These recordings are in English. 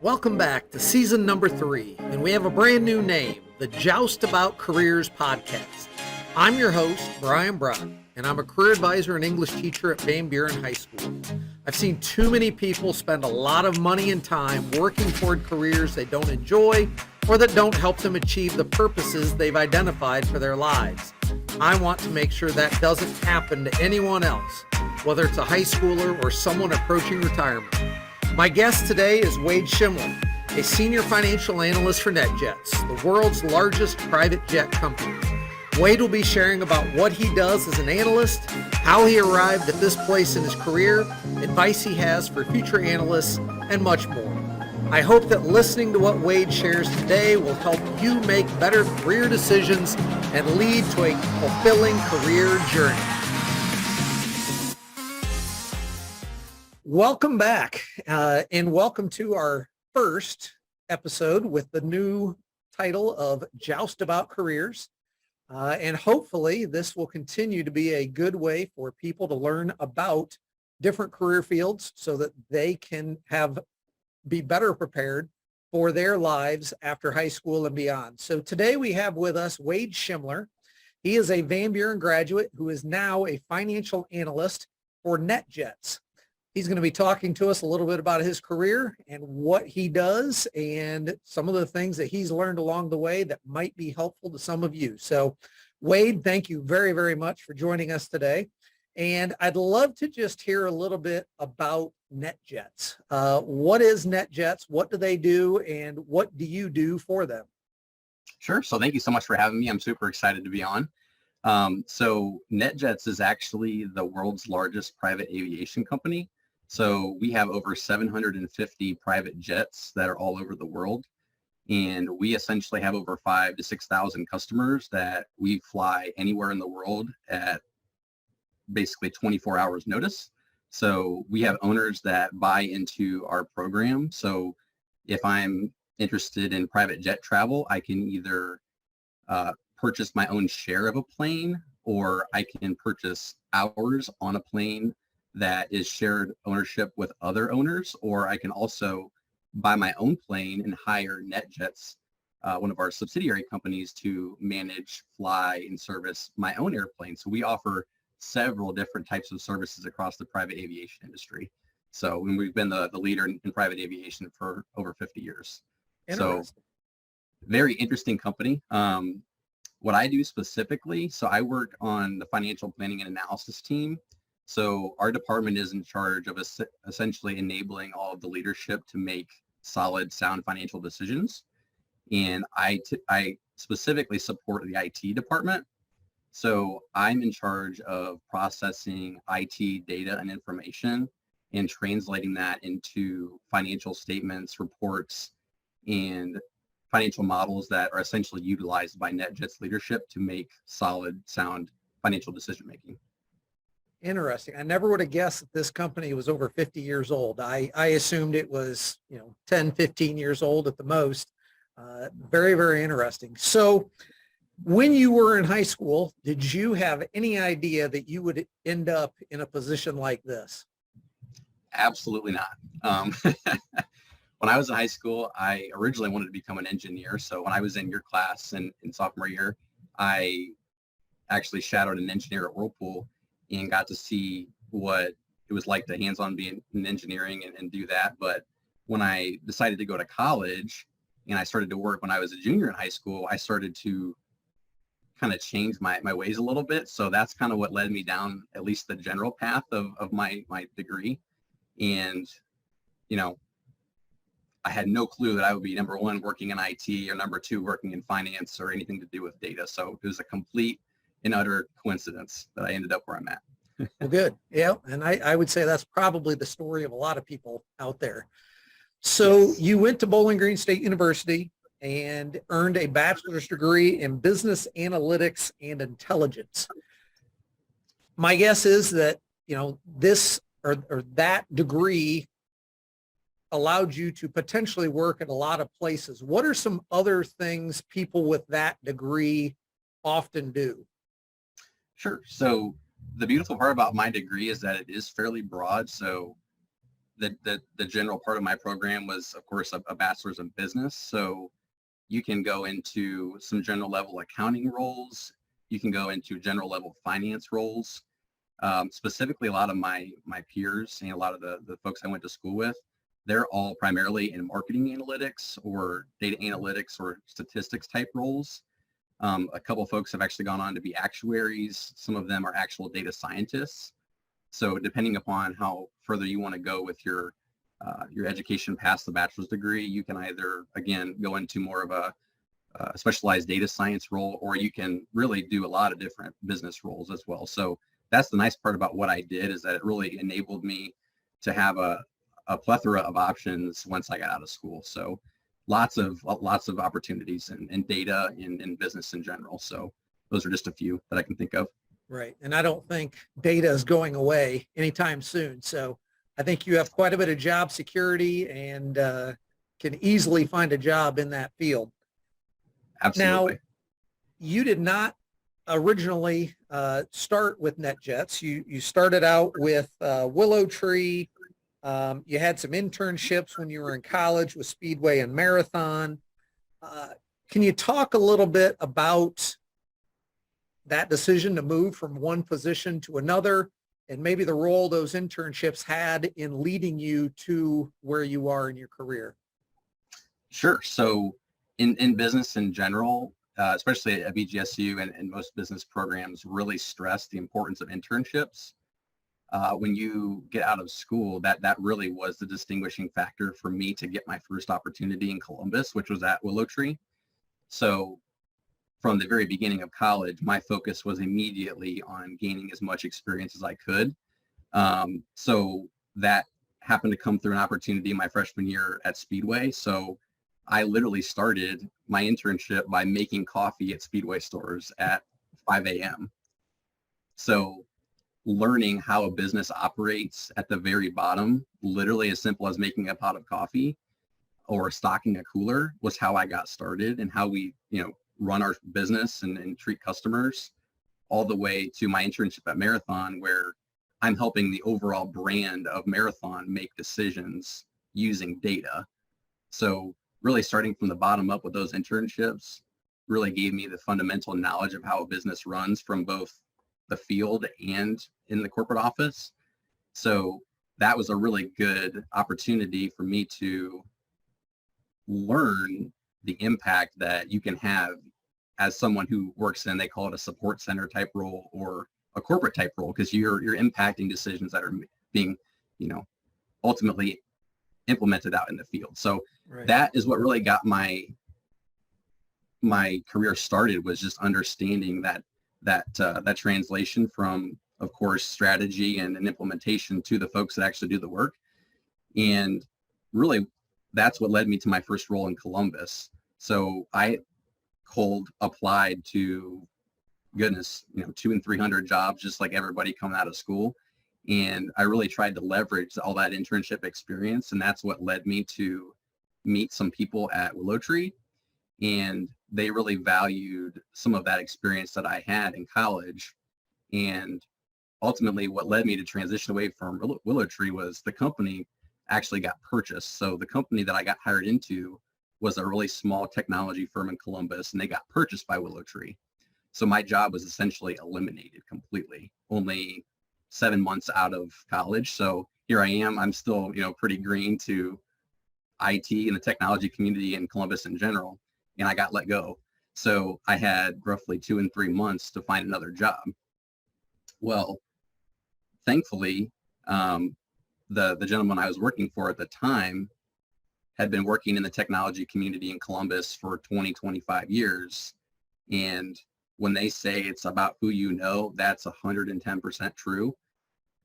Welcome back to season number 3, and we have a brand new name, the Joust About Careers Podcast. I'm your host, Brian Brock, and I'm a career advisor and English teacher at Buren High School. I've seen too many people spend a lot of money and time working toward careers they don't enjoy or that don't help them achieve the purposes they've identified for their lives. I want to make sure that doesn't happen to anyone else, whether it's a high schooler or someone approaching retirement. My guest today is Wade Schimmoeller, a Senior Financial Analyst for NetJets, the world's largest private jet company. Wade will be sharing about what he does as an analyst, how he arrived at this place in his career, advice he has for future analysts, and much more. I hope that listening to what Wade shares today will help you make better career decisions and lead to a fulfilling career journey. Welcome back, and welcome to our first episode with the new title of Joust About Careers. And hopefully this will continue to be a good way for people to learn about different career fields so that they can be better prepared for their lives after high school and beyond. So today we have with us Wade Schimmoeller. He is a Van Buren graduate who is now a financial analyst for NetJets. He's going to be talking to us a little bit about his career and what he does and some of the things that he's learned along the way that might be helpful to some of you. So, Wade, thank you very, very much for joining us today. And I'd love to just hear a little bit about NetJets. What is NetJets? What do they do? And what do you do for them? Sure. So thank you so much for having me. I'm super excited to be on. So NetJets is actually the world's largest private aviation company. So we have over 750 private jets that are all over the world. And we essentially have over 5,000 to 6,000 customers that we fly anywhere in the world at basically 24 hours notice. So we have owners that buy into our program. So if I'm interested in private jet travel, I can either purchase my own share of a plane, or I can purchase hours on a plane that is shared ownership with other owners, or I can also buy my own plane and hire NetJets, one of our subsidiary companies, to manage, fly, and service my own airplane. So we offer several different types of services across the private aviation industry. So we've been the leader in private aviation for over 50 years. So very interesting company. What I do specifically, so I work on the financial planning and analysis team. So our department is in charge of essentially enabling all of the leadership to make solid, sound financial decisions. And I specifically support the IT department. So I'm in charge of processing IT data and information and translating that into financial statements, reports, and financial models that are essentially utilized by NetJets leadership to make solid, sound financial decision making. Interesting. I never would have guessed that this company was over 50 years old. I assumed it was, 10, 15 years old at the most. Very, very interesting. So when you were in high school, did you have any idea that you would end up in a position like this? Absolutely not. When I was in high school, I originally wanted to become an engineer. So when I was in your class in sophomore year, I actually shadowed an engineer at Whirlpool and got to see what it was like to hands-on be in engineering and do that. But when I decided to go to college and I started to work when I was a junior in high school, I started to kind of change my ways a little bit. So that's kind of what led me down at least the general path of my degree. And, I had no clue that I would be number one working in IT or number two working in finance or anything to do with data. So it was a complete and utter coincidence that I ended up where I'm at. Well, good. Yeah. And I would say that's probably the story of a lot of people out there. So yes. You went to Bowling Green State University and earned a bachelor's degree in business analytics and intelligence. My guess is that, this or that degree allowed you to potentially work at a lot of places. What are some other things people with that degree often do? Sure. So the beautiful part about my degree is that it is fairly broad. So the general part of my program was, of course, a bachelor's in business. So you can go into some general level accounting roles. You can go into general level finance roles. Specifically, a lot of my peers and a lot of the folks I went to school with, they're all primarily in marketing analytics or data analytics or statistics type roles. A couple of folks have actually gone on to be actuaries. Some of them are actual data scientists. So depending upon how further you want to go with your education past the bachelor's degree, you can either, again, go into more of a specialized data science role, or you can really do a lot of different business roles as well. So that's the nice part about what I did, is that it really enabled me to have a plethora of options once I got out of school. So lots of opportunities in data and in business in general. So those are just a few that I can think of. Right. And I don't think data is going away anytime soon. So I think you have quite a bit of job security and can easily find a job in that field. Absolutely. Now, you did not originally start with NetJets. You started out with Willow Tree. You had some internships when you were in college with Speedway and Marathon. Can you talk a little bit about that decision to move from one position to another, and maybe the role those internships had in leading you to where you are in your career? Sure. So in business in general, especially at BGSU and most business programs, really stress the importance of internships. When you get out of school, that really was the distinguishing factor for me to get my first opportunity in Columbus, which was at Willow Tree. So from the very beginning of college, my focus was immediately on gaining as much experience as I could. So that happened to come through an opportunity my freshman year at Speedway. So I literally started my internship by making coffee at Speedway stores at 5 a.m. So learning how a business operates at the very bottom, literally as simple as making a pot of coffee or stocking a cooler, was how I got started, and how we, run our business and treat customers, all the way to my internship at Marathon, where I'm helping the overall brand of Marathon make decisions using data. So really starting from the bottom up with those internships really gave me the fundamental knowledge of how a business runs from both the field and in the corporate office. So that was a really good opportunity for me to learn the impact that you can have as someone who works in, they call it a support center type role or a corporate type role, because you're impacting decisions that are being, ultimately implemented out in the field. So right. That is what really got my career started, was just understanding that translation from, of course, strategy and implementation to the folks that actually do the work. And really, that's what led me to my first role in Columbus. So I cold applied to, 200 and 300 jobs, just like everybody coming out of school. And I really tried to leverage all that internship experience. And that's what led me to meet some people at Willow Tree. And they really valued some of that experience that I had in college. And ultimately what led me to transition away from Willow Tree was the company actually got purchased. So the company that I got hired into was a really small technology firm in Columbus, and they got purchased by Willow Tree. So my job was essentially eliminated completely, only 7 months out of college. So here I am, I'm still, pretty green to IT and the technology community in Columbus in general, and I got let go. So I had roughly 2 and 3 months to find another job. Well, thankfully, the gentleman I was working for at the time had been working in the technology community in Columbus for 20, 25 years. And when they say it's about who you know, that's 110% true,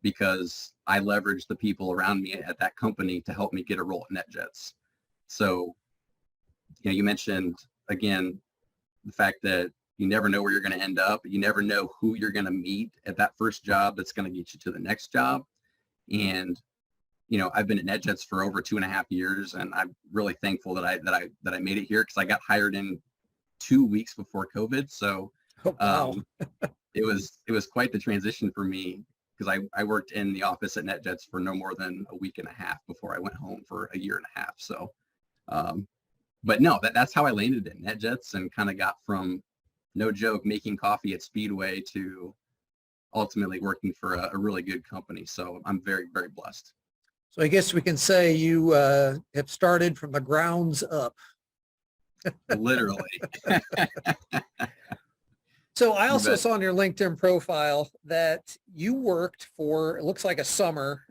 because I leveraged the people around me at that company to help me get a role at NetJets. So, you mentioned, again, the fact that you never know where you're going to end up. You never know who you're going to meet at that first job that's going to get you to the next job. And I've been at NetJets for over 2.5 years, and I'm really thankful that I made it here, because I got hired in 2 weeks before COVID. So it was quite the transition for me because I worked in the office at NetJets for no more than a week and a half before I went home for a year and a half. So, but no, that's how I landed in NetJets and kind of got from, no joke, making coffee at Speedway to ultimately working for a really good company. So I'm very, very blessed. So I guess we can say you have started from the grounds up. Literally. So I also saw on your LinkedIn profile that you worked for, it looks like a summer,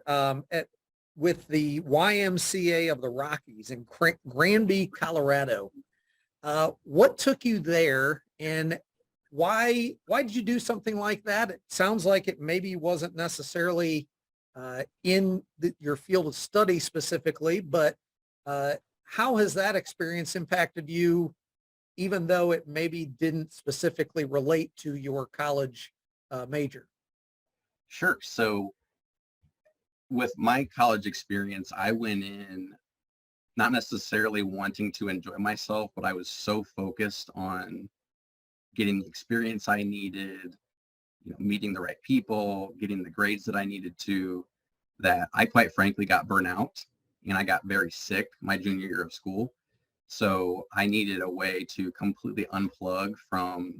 with the YMCA of the Rockies in Granby, Colorado. What took you there, and why did you do something like that? It sounds like it maybe wasn't necessarily in your field of study specifically, but how has that experience impacted you, even though it maybe didn't specifically relate to your college major? Sure. So with my college experience, I went in not necessarily wanting to enjoy myself, but I was so focused on getting the experience I needed, meeting the right people, getting the grades that I needed to, that I quite frankly got burnt out and I got very sick my junior year of school. So I needed a way to completely unplug from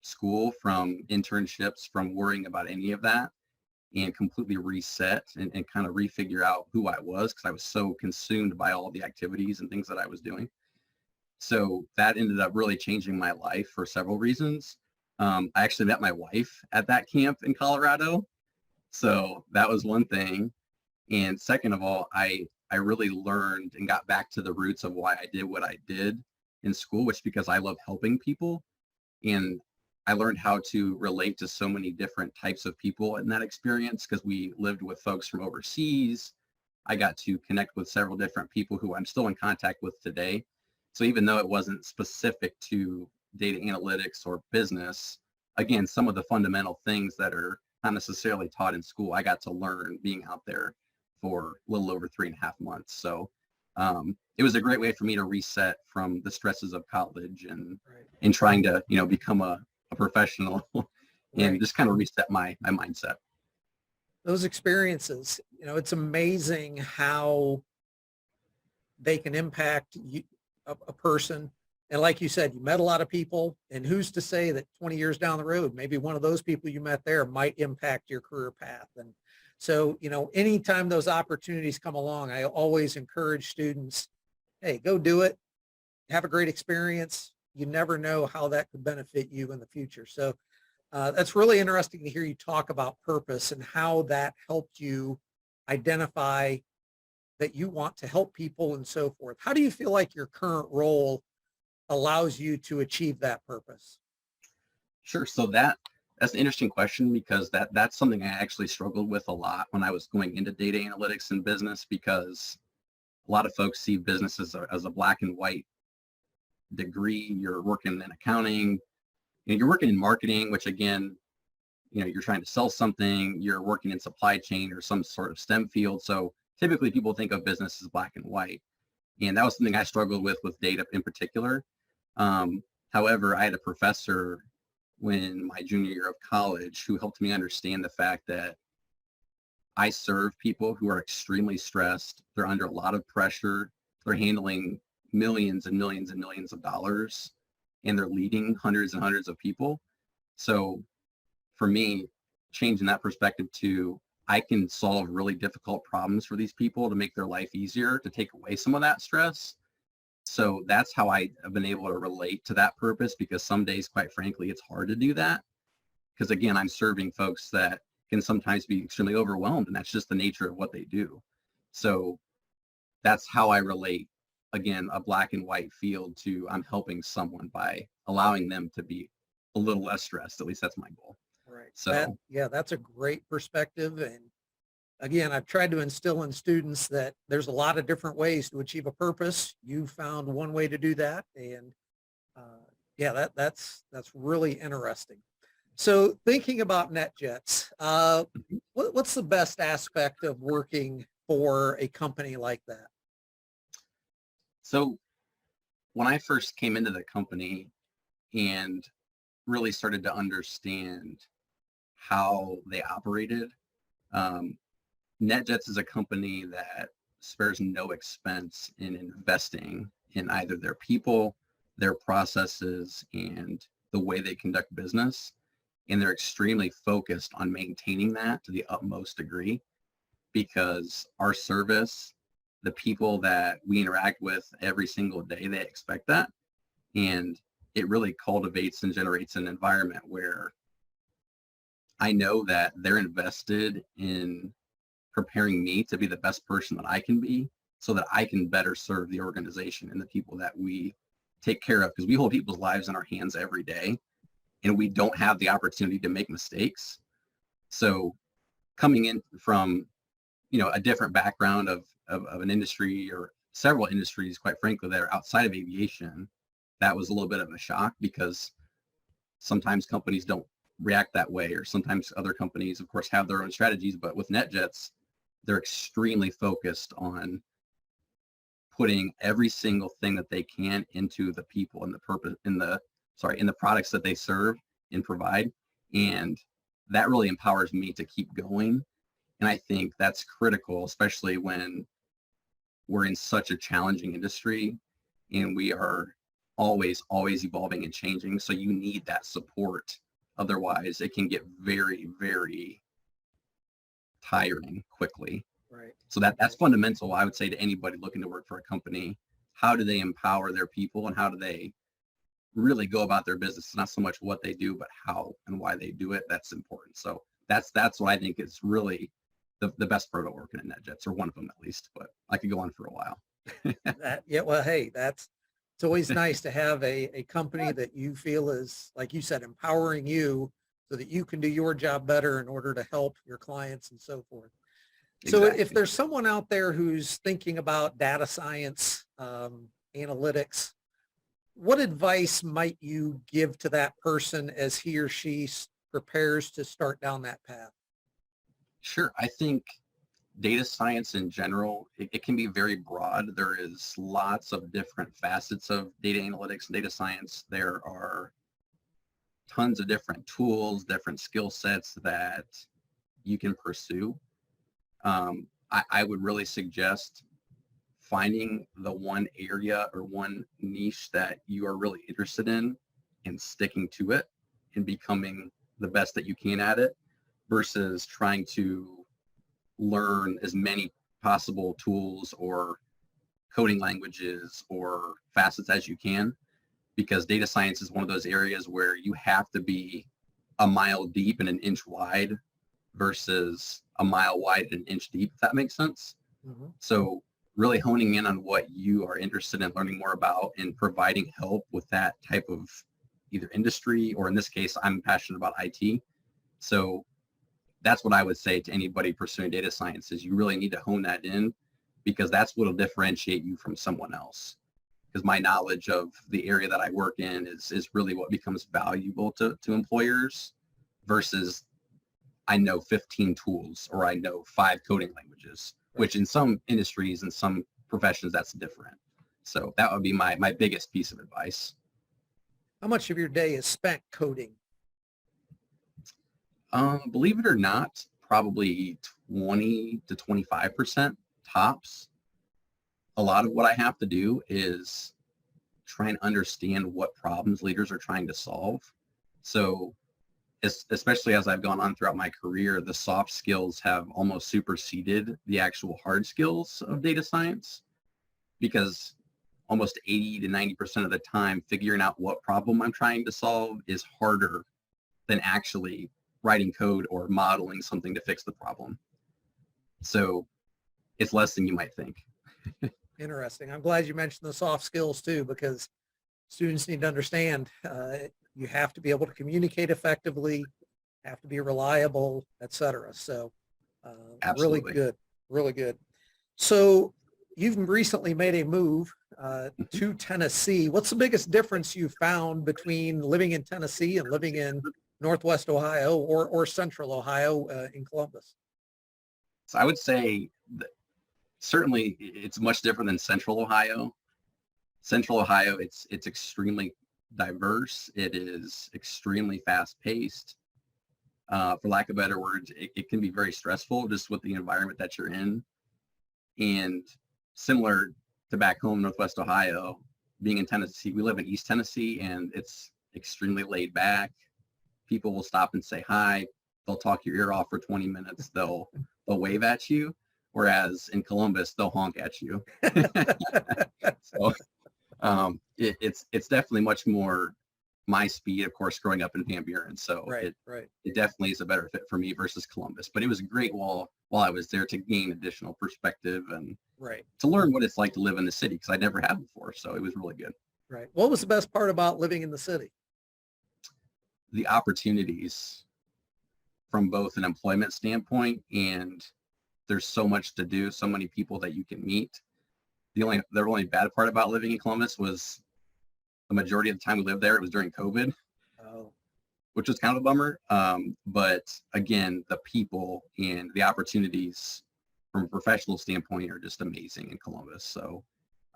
school, from internships, from worrying about any of that, and completely reset and kind of refigure out who I was, because I was so consumed by all the activities and things that I was doing. So that ended up really changing my life for several reasons. I actually met my wife at that camp in Colorado. So that was one thing. And second of all, I really learned and got back to the roots of why I did what I did in school, which because I love helping people. And I learned how to relate to so many different types of people in that experience, because we lived with folks from overseas. I got to connect with several different people who I'm still in contact with today. So even though it wasn't specific to data analytics or business, again, some of the fundamental things that are not necessarily taught in school, I got to learn being out there for a little over 3.5 months. So it was a great way for me to reset from the stresses of college and trying to, become a professional and just kind of reset my mindset. Those experiences, it's amazing how they can impact a person. And like you said, you met a lot of people, and who's to say that 20 years down the road, maybe one of those people you met there might impact your career path. And so, anytime those opportunities come along, I always encourage students, hey, go do it. Have a great experience. You never know how that could benefit you in the future. So that's really interesting to hear you talk about purpose and how that helped you identify that you want to help people and so forth. How do you feel like your current role allows you to achieve that purpose? Sure. So that's an interesting question, because that's something I actually struggled with a lot when I was going into data analytics and business, because a lot of folks see business as a black and white degree. You're working in accounting, you're working in marketing, which again, you're trying to sell something, you're working in supply chain or some sort of STEM field. So typically people think of business as black and white. And that was something I struggled with data in particular. However, I had a professor when my junior year of college who helped me understand the fact that I serve people who are extremely stressed. They're under a lot of pressure. They're handling millions and millions and millions of dollars, and they're leading hundreds and hundreds of people. So for me, changing that perspective to, I can solve really difficult problems for these people to make their life easier, to take away some of that stress. So that's how I have been able to relate to that purpose, because some days, quite frankly, it's hard to do that. Because again, I'm serving folks that can sometimes be extremely overwhelmed, and that's just the nature of what they do. So that's how I relate, again, a black and white field to, I'm helping someone by allowing them to be a little less stressed. At least that's my goal. Right. So that's a great perspective. And again, I've tried to instill in students that there's a lot of different ways to achieve a purpose. You found one way to do that. And that's really interesting. So thinking about NetJets, what's the best aspect of working for a company like that? So when I first came into the company and really started to understand how they operated, NetJets is a company that spares no expense in investing in either their people, their processes, and the way they conduct business. And they're extremely focused on maintaining that to the utmost degree, because our service, the people that we interact with every single day, they expect that. And it really cultivates and generates an environment where I know that they're invested in preparing me to be the best person that I can be, so that I can better serve the organization and the people that we take care of, because we hold people's lives in our hands every day and we don't have the opportunity to make mistakes. So coming in from, a different background of an industry, or several industries, quite frankly, that are outside of aviation, that was a little bit of a shock, because sometimes companies don't react that way, or sometimes other companies, of course, have their own strategies. But with NetJets, they're extremely focused on putting every single thing that they can into the people and the purpose in the products that they serve and provide. And that really empowers me to keep going. And I think that's critical, especially when we're in such a challenging industry and we are always evolving and changing. So you need that support. Otherwise, it can get very, very tiring quickly. Right. So that's fundamental, I would say, to anybody looking to work for a company. How do they empower their people, and how do they really go about their business? It's not so much what they do, but how and why they do it. That's important. So that's what I think is really the best part of working at NetJets, or one of them at least. But I could go on for a while. It's always nice to have a company that you feel is, like you said, empowering you so that you can do your job better in order to help your clients and so forth. So Exactly. if there's someone out there who's thinking about data science, analytics, what advice might you give to that person as he or she prepares to start down that path? Sure. I think data science in general, it can be very broad. There is lots of different facets of data analytics and data science. There are tons of different tools, different skill sets that you can pursue. I would really suggest finding the one area or one niche that you are really interested in and sticking to it and becoming the best that you can at it, versus trying to learn as many possible tools or coding languages or facets as you can, because data science is one of those areas where you have to be a mile deep and an inch wide versus a mile wide and an inch deep, if that makes sense. Mm-hmm. So really honing in on what you are interested in learning more about and providing help with that type of either industry, or in this case, I'm passionate about IT. So that's what I would say to anybody pursuing data science, is you really need to hone that in, because that's what will differentiate you from someone else. Because my knowledge of the area that I work in is really what becomes valuable to employers, versus I know 15 tools or I know 5 coding languages, which in some industries and some professions, that's different. So that would be my biggest piece of advice. How much of your day is spent coding? Believe it or not, probably 20 to 25% tops. A lot of what I have to do is try and understand what problems leaders are trying to solve. So especially as I've gone on throughout my career, the soft skills have almost superseded the actual hard skills of data science, because almost 80 to 90% of the time, figuring out what problem I'm trying to solve is harder than actually writing code or modeling something to fix the problem. So it's less than you might think. Interesting. I'm glad you mentioned the soft skills too, because students need to understand you have to be able to communicate effectively, have to be reliable, etc. So really good, really good. So you've recently made a move to Tennessee. What's the biggest difference you found between living in Tennessee and living in Northwest Ohio or Central Ohio in Columbus? So I would say that certainly it's much different than Central Ohio. Central Ohio, it's extremely diverse. It is extremely fast paced. For lack of better words, it can be very stressful just with the environment that you're in. And similar to back home, Northwest Ohio, being in Tennessee, we live in East Tennessee, and it's extremely laid back. People will stop and say hi. They'll talk your ear off for 20 minutes. They'll wave at you. Whereas in Columbus, they'll honk at you. So it's definitely much more my speed, of course, growing up in Van Buren. So it definitely is a better fit for me versus Columbus. But it was great while I was there to gain additional perspective and to learn what it's like to live in the city, because I never had before. So it was really good. Right. What was the best part about living in the city? The opportunities from both an employment standpoint, and there's so much to do, so many people that you can meet. The only bad part about living in Columbus was the majority of the time we lived there, it was during COVID, which was kind of a bummer. But again, the people and the opportunities from a professional standpoint are just amazing in Columbus. So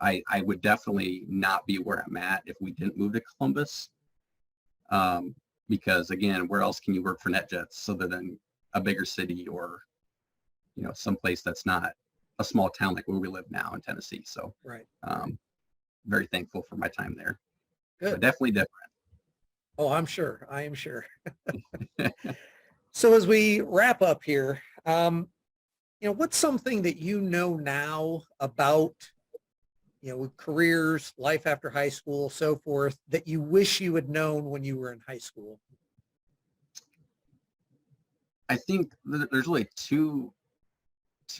I would definitely not be where I'm at if we didn't move to Columbus. Because again, where else can you work for NetJets other than a bigger city or, someplace that's not a small town like where we live now in Tennessee. So very thankful for my time there. Good. But definitely different. Oh, I'm sure. I am sure. So as we wrap up here, what's something that you know now about, careers, life after high school, so forth, that you wish you had known when you were in high school? I think there's really two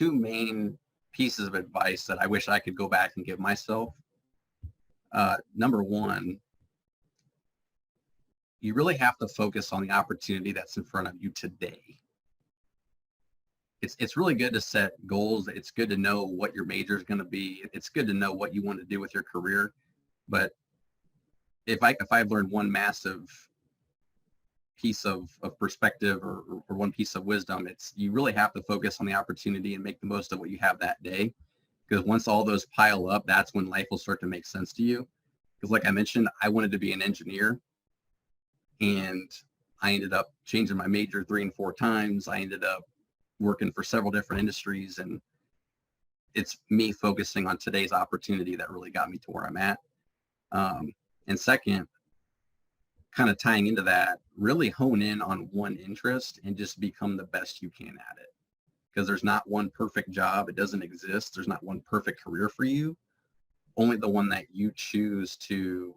main pieces of advice that I wish I could go back and give myself. Number one, you really have to focus on the opportunity that's in front of you today. It's really good to set goals. It's good to know what your major is going to be. It's good to know what you want to do with your career. But if I've learned one massive piece of perspective or one piece of wisdom, it's you really have to focus on the opportunity and make the most of what you have that day. Because once all those pile up, that's when life will start to make sense to you. Because like I mentioned, I wanted to be an engineer, and I ended up changing my major 3 and 4 times. I ended up working for several different industries, and it's me focusing on today's opportunity that really got me to where I'm at. And second, kind of tying into that, really hone in on one interest and just become the best you can at it. Because there's not one perfect job. It doesn't exist. There's not one perfect career for you. Only the one that you choose to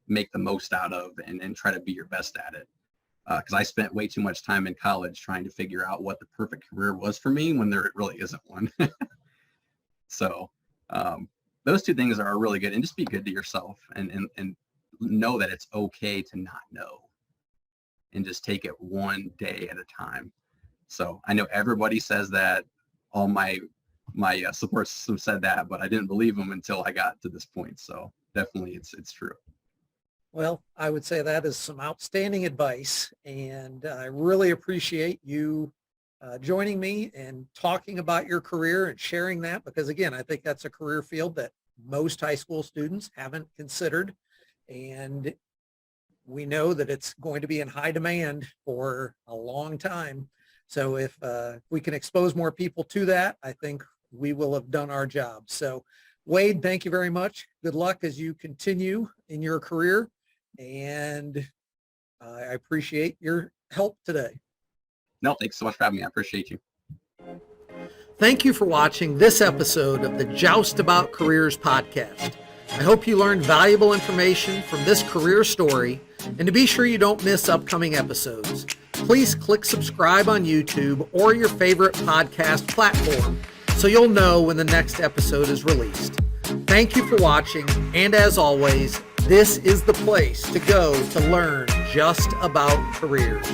make the most out of and try to be your best at it. Because I spent way too much time in college trying to figure out what the perfect career was for me when there really isn't one. So those two things are really good. And just be good to yourself and know that it's okay to not know, and just take it one day at a time. So I know everybody says that. All my support system said that, but I didn't believe them until I got to this point. So definitely it's true. Well, I would say that is some outstanding advice, and I really appreciate you joining me and talking about your career and sharing that, because again, I think that's a career field that most high school students haven't considered, and we know that it's going to be in high demand for a long time. So if we can expose more people to that, I think we will have done our job. So Wade, thank you very much. Good luck as you continue in your career, and I appreciate your help today. No, thanks so much for having me. I appreciate you. Thank you for watching this episode of the Joust About Careers podcast. I hope you learned valuable information from this career story, and to be sure you don't miss upcoming episodes, please click subscribe on YouTube or your favorite podcast platform so you'll know when the next episode is released. Thank you for watching, and as always, this is the place to go to learn just about careers.